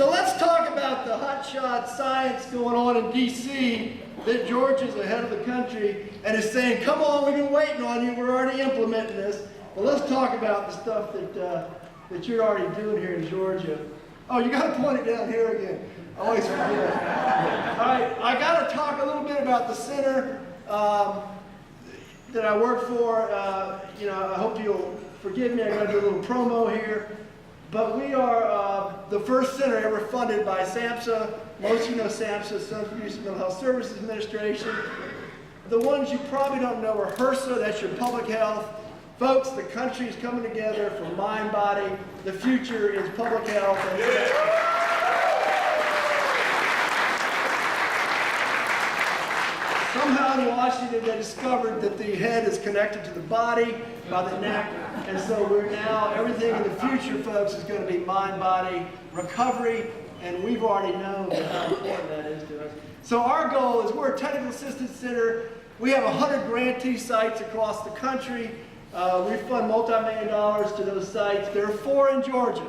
So let's talk about the hotshot science going on in D.C. that Georgia's ahead of the country and is saying, come on, we've been waiting on you, we're already implementing this. Well, let's talk about the stuff that you're already doing here in Georgia. Oh, you got to point it down here again. I always forget. All right, I got to talk a little bit about the center that I work for. You know, I hope you'll forgive me. I'm going to do a little promo here. But we are the first center ever funded by SAMHSA. Most of you know SAMHSA, Center for Use of Mental Health Services Administration. The ones you probably don't know are HRSA, that's your public health. Folks, the country is coming together for mind, body. The future is public health. Somehow in Washington they discovered that the head is connected to the body by the neck. And so we're now, everything in the future, folks, is going to be mind, body, recovery. And we've already known how important that is to us. So our goal is we're a technical assistance center. We have 100 grantee sites across the country. We fund multi-million dollars to those sites. There are 4 in Georgia.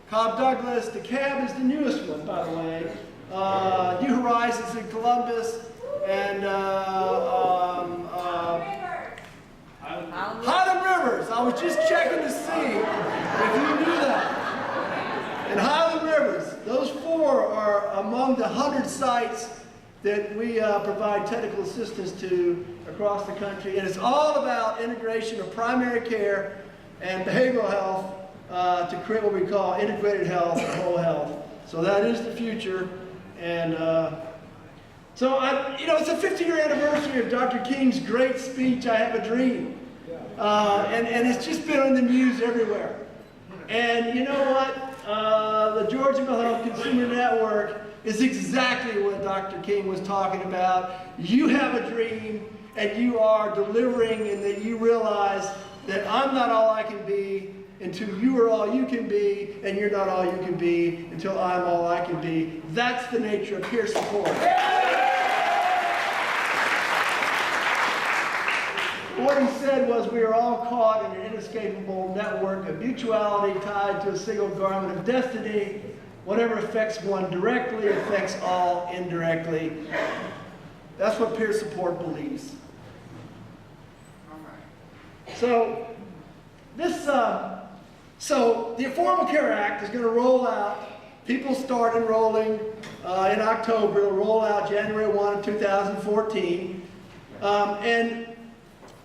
Cobb Douglas, DeKalb is the newest one, by the way. New Horizons in Columbus, and Highland Rivers. I was just checking to see if you knew that. And Highland Rivers, those 4 are among the 100 sites that we provide technical assistance to across the country. And it's all about integration of primary care and behavioral health to create what we call integrated health and whole health. So that is the future. And so, you know, it's a 50-year anniversary of Dr. King's great speech, I Have a Dream. And it's just been on the news everywhere. And you know what? The Georgia Mental Health Consumer Network is exactly what Dr. King was talking about. You have a dream, and you are delivering, and that you realize that I'm not all I can be until you are all you can be, and you're not all you can be until I'm all I can be. That's the nature of peer support. What he said was, we are all caught in an inescapable network of mutuality tied to a single garment of destiny. Whatever affects one directly affects all indirectly. That's what peer support believes. So this, so the Affordable Care Act is going to roll out. People start enrolling in October. It'll roll out January 1 of 2014. And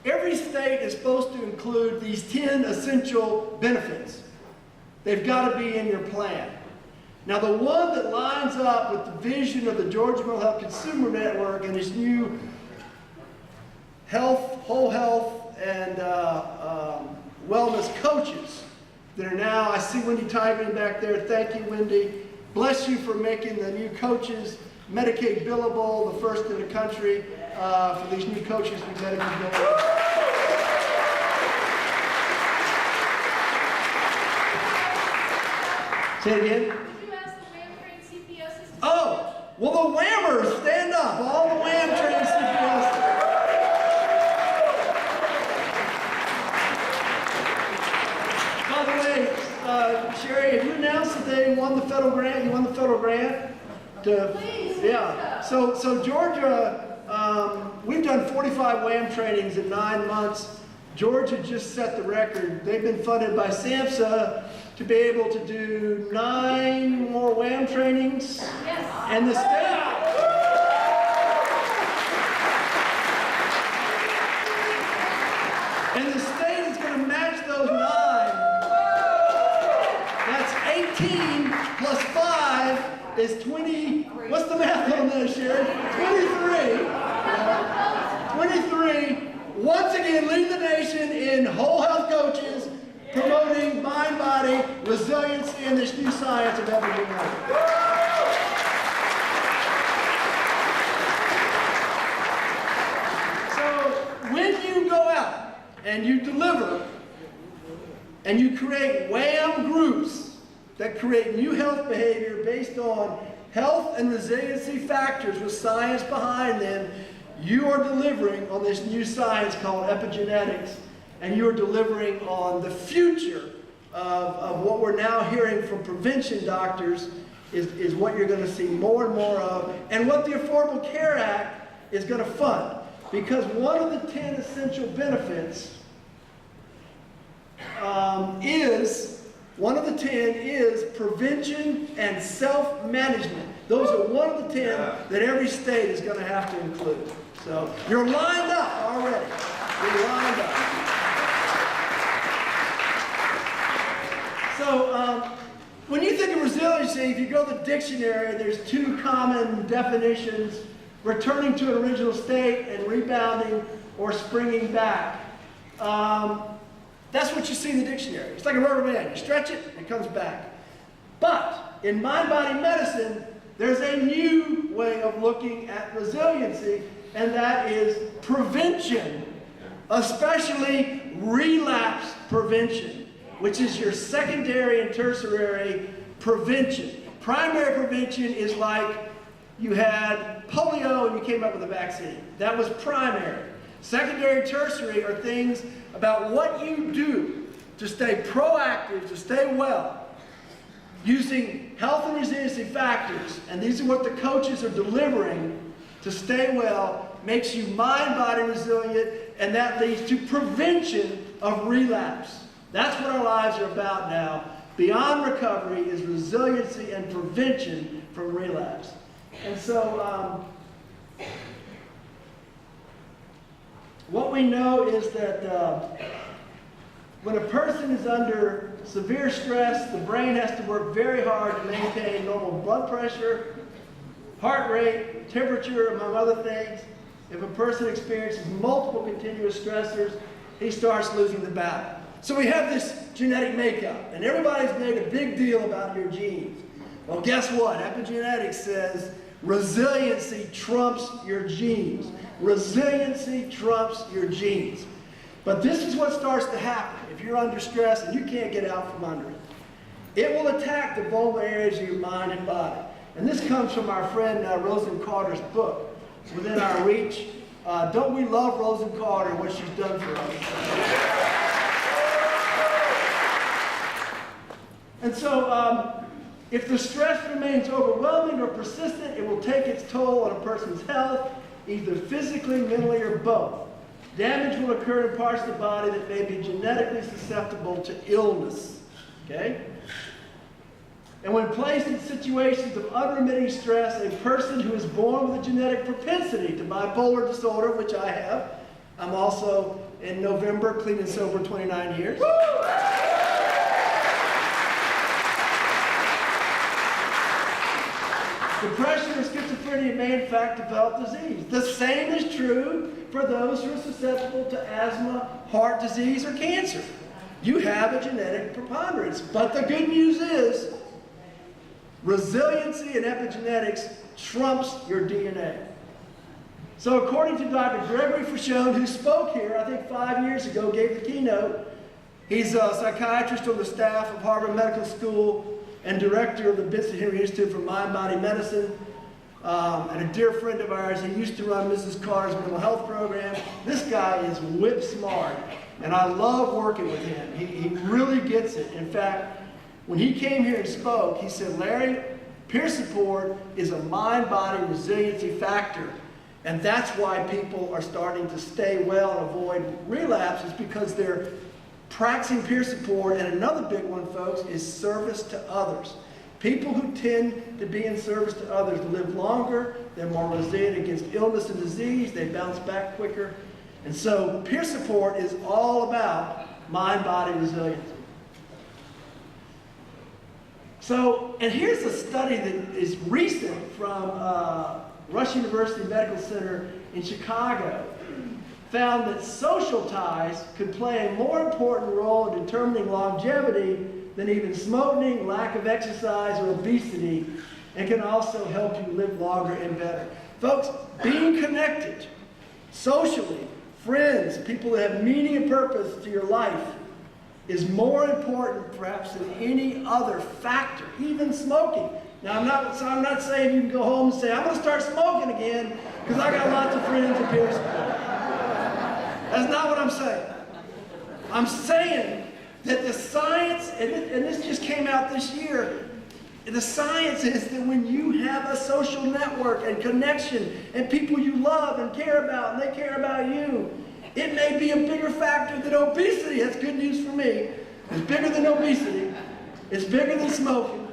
every state is supposed to include these 10 essential benefits. They've got to be in your plan. Now, the one that lines up with the vision of the Georgia Mental Health Consumer Network and its new health, whole health, and wellness coaches that are now, I see Wendy Tigran back there. Thank you, Wendy. Bless you for making the new coaches Medicaid billable, the first in the country for these new coaches to be Medicaid billable. Say it again. Oh, well, the whammers, stand up. All the wham trained CPS. By the way, Sherry, have you announced that they won the federal grant? You won the federal grant? Please. Yeah. So Georgia, we've done 45 wham trainings in 9 months. Georgia just set the record. They've been funded by SAMHSA to be able to do 9 more wham trainings. Yes. And the state, is going to match those 9. That's 18 plus 5 is 20. What's the math on that, Sherry? 23. 23. Once again, leading the nation in whole health coaches, promoting mind, body, resiliency, and this new science of epigenetics. So when you go out and you deliver and you create WHAM groups that create new health behavior based on health and resiliency factors with science behind them, you are delivering on this new science called epigenetics, and you are delivering on the future of what we're now hearing from prevention doctors is what you're going to see more and more of, and what the Affordable Care Act is going to fund. Because one of the 10 essential benefits is prevention and self-management. Those are one of the 10 that every state is going to have to include. So you're lined up already. You're lined up. So when you think of resiliency, if you go to the dictionary, there's two common definitions: returning to an original state and rebounding or springing back. That's what you see in the dictionary. It's like a rubber band. You stretch it, it comes back. But in mind-body medicine, there's a new way of looking at resiliency, and that is prevention, especially relapse prevention, which is your secondary and tertiary prevention. Primary prevention is like you had polio and you came up with a vaccine. That was primary. Secondary and tertiary are things about what you do to stay proactive, to stay well, using health and resiliency factors, and these are what the coaches are delivering to stay well, makes you mind-body resilient, and that leads to prevention of relapse. That's what our lives are about now. Beyond recovery is resiliency and prevention from relapse. And so, what we know is that when a person is under severe stress, the brain has to work very hard to maintain normal blood pressure, heart rate, temperature, among other things. If a person experiences multiple continuous stressors, he starts losing the battle. So we have this genetic makeup, and everybody's made a big deal about your genes. Well, guess what? Epigenetics says resiliency trumps your genes. Resiliency trumps your genes. But this is what starts to happen if you're under stress and you can't get out from under it. It will attack the vulnerable areas of your mind and body. And this comes from our friend Rosalynn Carter's book, Within Our Reach. Don't we love Rosalynn Carter and what she's done for us? And so, if the stress remains overwhelming or persistent, it will take its toll on a person's health, either physically, mentally, or both. Damage will occur in parts of the body that may be genetically susceptible to illness. Okay? And when placed in situations of unremitting stress, a person who is born with a genetic propensity to bipolar disorder, which I have, I'm also in November, clean and sober 29 years. Woo! Depression or schizophrenia may in fact develop disease. The same is true for those who are susceptible to asthma, heart disease, or cancer. You have a genetic preponderance. But the good news is resiliency and epigenetics trumps your DNA. So according to Dr. Gregory Frcks, who spoke here, I think 5 years ago, gave the keynote. He's a psychiatrist on the staff of Harvard Medical School and director of the Vincent Henry Institute for Mind-Body Medicine, and a dear friend of ours. He used to run Mrs. Carter's mental health program. This guy is whip smart, and I love working with him. He really gets it. In fact, when he came here and spoke, he said, Larry, peer support is a mind-body resiliency factor, and that's why people are starting to stay well and avoid relapses, because they're practicing peer support. And another big one, folks, is service to others. People who tend to be in service to others live longer, they're more resilient against illness and disease, they bounce back quicker. And so peer support is all about mind-body resiliency. So, and here's a study that is recent from Rush University Medical Center in Chicago. Found that social ties could play a more important role in determining longevity than even smoking, lack of exercise, or obesity, and can also help you live longer and better. Folks, being connected socially, friends, people that have meaning and purpose to your life, is more important perhaps than any other factor, even smoking. Now, I'm not saying you can go home and say, I'm going to start smoking again because I got lots of friends and peer support. That's not what I'm saying. I'm saying that the science, and this just came out this year, The science is that when you have a social network and connection and people you love and care about and they care about you, it may be a bigger factor than obesity. That's good news for me. It's bigger than obesity. It's bigger than smoking.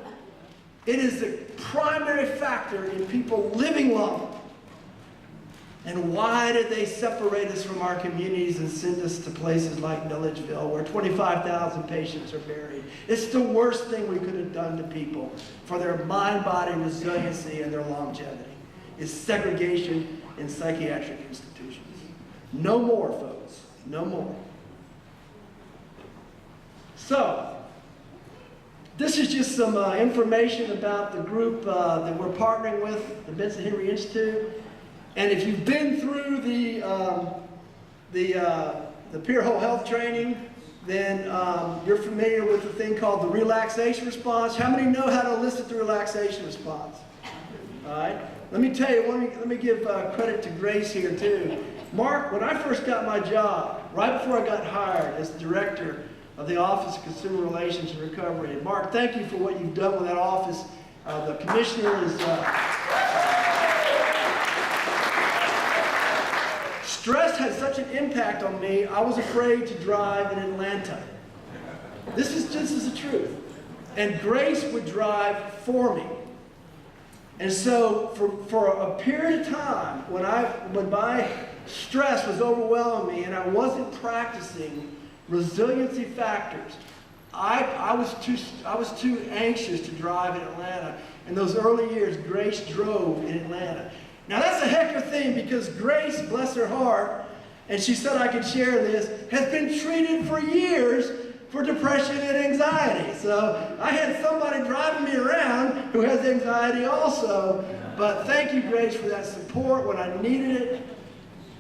It is the primary factor in people living longer. And why did they separate us from our communities and send us to places like Milledgeville where 25,000 patients are buried? It's the worst thing we could have done to people for their mind-body resiliency and their longevity. Is segregation in psychiatric institutions. No more, folks. No more. So, this is just some information about the group that we're partnering with, the Benson Henry Institute. And if you've been through the Peer Whole Health training, then you're familiar with the thing called the relaxation response. How many know how to elicit the relaxation response? All right. Let me tell you, let me give credit to Grace here too. Mark, when I first got my job, right before I got hired as the director of the Office of Consumer Relations and Recovery, and Mark, thank you for what you've done with that office. The commissioner is... Stress had such an impact on me, I was afraid to drive in Atlanta. This is the truth. And Grace would drive for me. And so for a period of time, when my stress was overwhelming me and I wasn't practicing resiliency factors, I was too anxious to drive in Atlanta. In those early years, Grace drove in Atlanta. Now that's a heck of a thing because Grace, bless her heart, and she said I could share this, has been treated for years for depression and anxiety. So I had somebody driving me around who has anxiety also. But thank you, Grace, for that support when I needed it.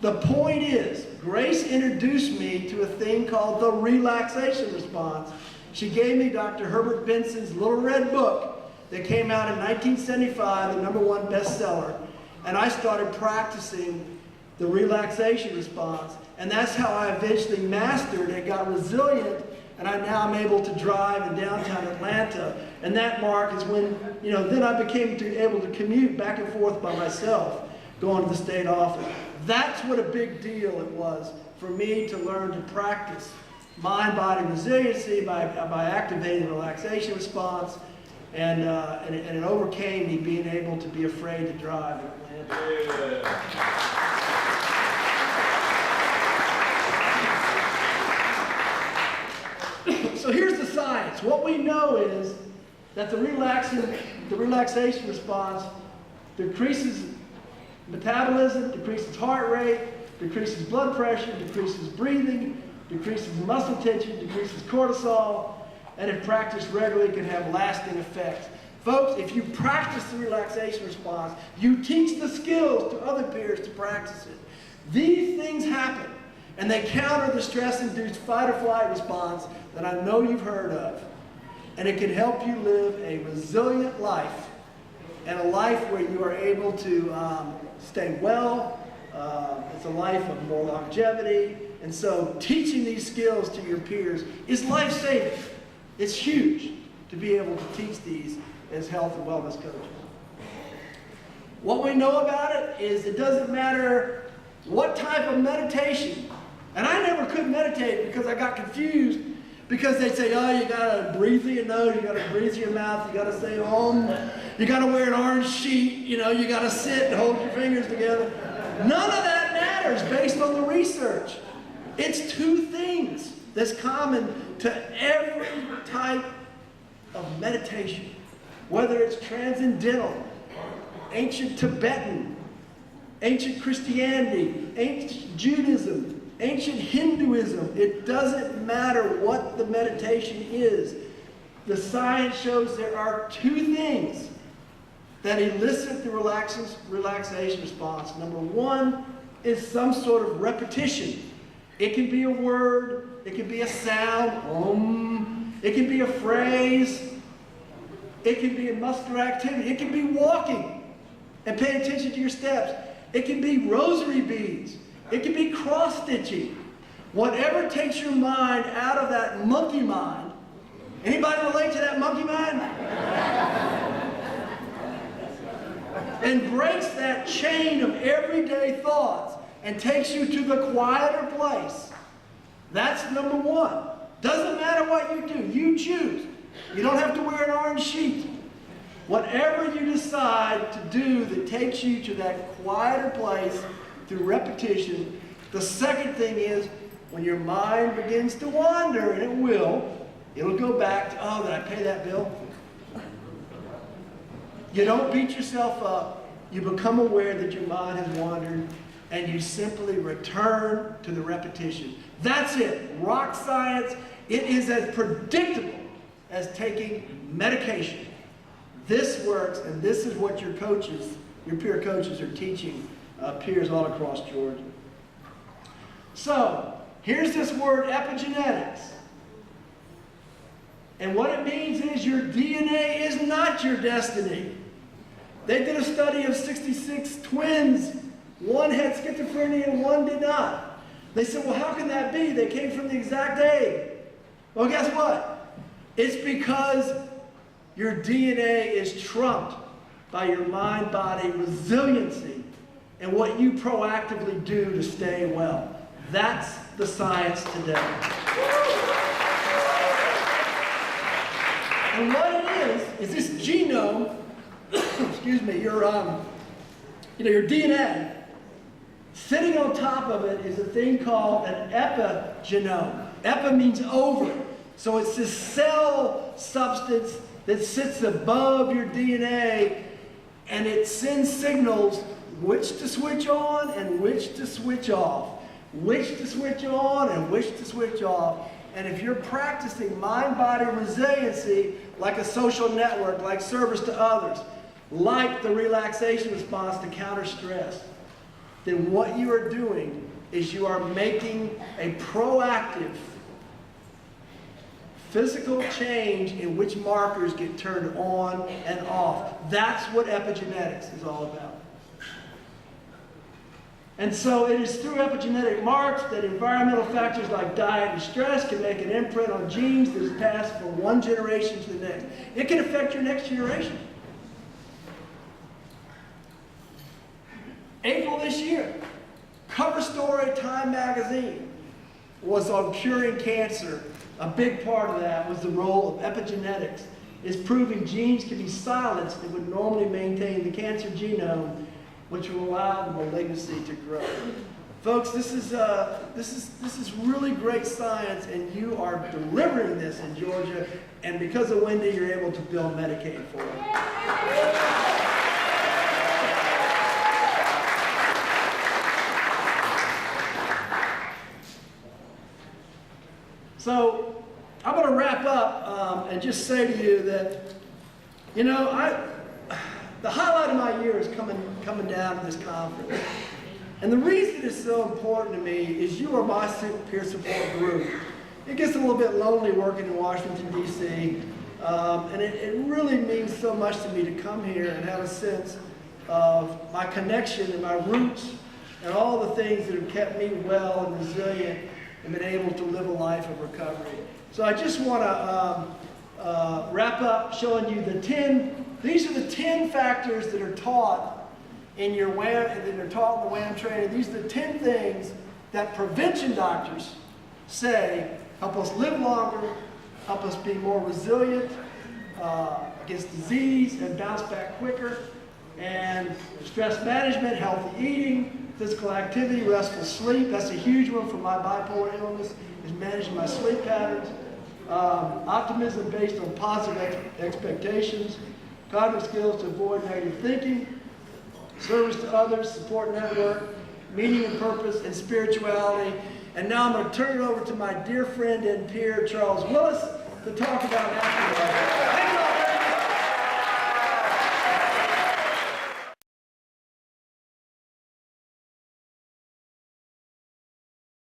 The point is, Grace introduced me to a thing called the relaxation response. She gave me Dr. Herbert Benson's Little Red Book that came out in 1975, the #1 bestseller. And I started practicing the relaxation response. And that's how I eventually mastered and got resilient. And now I'm able to drive in downtown Atlanta. And that, Mark, is when, then I became able to commute back and forth by myself, going to the state office. That's what a big deal it was for me to learn to practice mind-body resiliency by activating the relaxation response. And it overcame me being able to be afraid to drive in Atlanta. So here's the science. What we know is that the relaxation response decreases metabolism, decreases heart rate, decreases blood pressure, decreases breathing, decreases muscle tension, decreases cortisol, and if practiced regularly can have lasting effects. Folks, if you practice the relaxation response, you teach the skills to other peers to practice it. These things happen, and they counter the stress-induced fight or flight response that I know you've heard of. And it can help you live a resilient life, and a life where you are able to stay well. It's a life of more longevity. And so teaching these skills to your peers is life-saving. It's huge to be able to teach these as health and wellness coaches. What we know about it is it doesn't matter what type of meditation. And I never could meditate because I got confused because they say, oh, you gotta breathe through your nose, you gotta breathe through your mouth, you gotta say you gotta wear an orange sheet, you gotta sit and hold your fingers together. None of that matters based on the research. It's two things that's common to every type of meditation, whether it's transcendental, ancient Tibetan, ancient Christianity, ancient Judaism, ancient Hinduism. It doesn't matter what the meditation is. The science shows there are two things that elicit the relaxation response. Number one is some sort of repetition. It can be a word, it can be a sound, it can be a phrase, it can be a muscular activity, it can be walking and paying attention to your steps. It can be rosary beads, it can be cross-stitching. Whatever takes your mind out of that monkey mind. Anybody relate to that monkey mind? and breaks that chain of everyday thoughts and takes you to the quieter place. That's number one. Doesn't matter what you do, you choose. You don't have to wear an orange sheet. Whatever you decide to do that takes you to that quieter place through repetition. The second thing is, when your mind begins to wander, and it'll go back to, oh, did I pay that bill? You don't beat yourself up. You become aware that your mind has wandered, and you simply return to the repetition. That's it. Rock science. It is as predictable as taking medication. This works, and this is what your coaches, your peer coaches, are teaching peers all across Georgia. So, here's this word epigenetics. And what it means is your DNA is not your destiny. They did a study of 66 twins. One had schizophrenia and one did not. They said, well, how can that be? They came from the exact egg. Well, guess what? It's because your DNA is trumped by your mind-body resiliency and what you proactively do to stay well. That's the science today. And what it is this genome, excuse me, your DNA. Sitting on top of it is a thing called an epigenome. Epi means over. So it's this cell substance that sits above your DNA, and it sends signals which to switch on and which to switch off. Which to switch on and which to switch off. And if you're practicing mind-body resiliency, like a social network, like service to others, like the relaxation response to counter stress, then what you are doing is you are making a proactive physical change in which markers get turned on and off. That's what epigenetics is all about. And so it is through epigenetic marks that environmental factors like diet and stress can make an imprint on genes that is passed from one generation to the next. It can affect your next generation. April this year, cover story Time magazine was on curing cancer. A big part of that was the role of epigenetics. It's proving genes can be silenced that would normally maintain the cancer genome, which will allow the malignancy to grow. Folks, this is really great science, and you are delivering this in Georgia, and because of Wendy, you're able to bill Medicaid for it. So I'm going to wrap up and just say to you that, you know, the highlight of my year is coming down to this conference. And the reason it's so important to me is you are my peer support group. It gets a little bit lonely working in Washington, D.C., and it really means so much to me to come here and have a sense of my connection and my roots and all the things that have kept me well and resilient and been able to live a life of recovery. So I just want to wrap up showing you these are the 10 factors that are taught in your WAM, that are taught in the WAM training. These are the 10 things that prevention doctors say help us live longer, help us be more resilient against disease and bounce back quicker. And stress management, healthy eating, physical activity, restful sleep. That's a huge one for my bipolar illness, is managing my sleep patterns. Optimism based on positive expectations. Cognitive skills to avoid negative thinking. Service to others, support network, meaning and purpose, and spirituality. And now I'm going to turn it over to my dear friend and peer, Charles Willis, to talk about afterlife.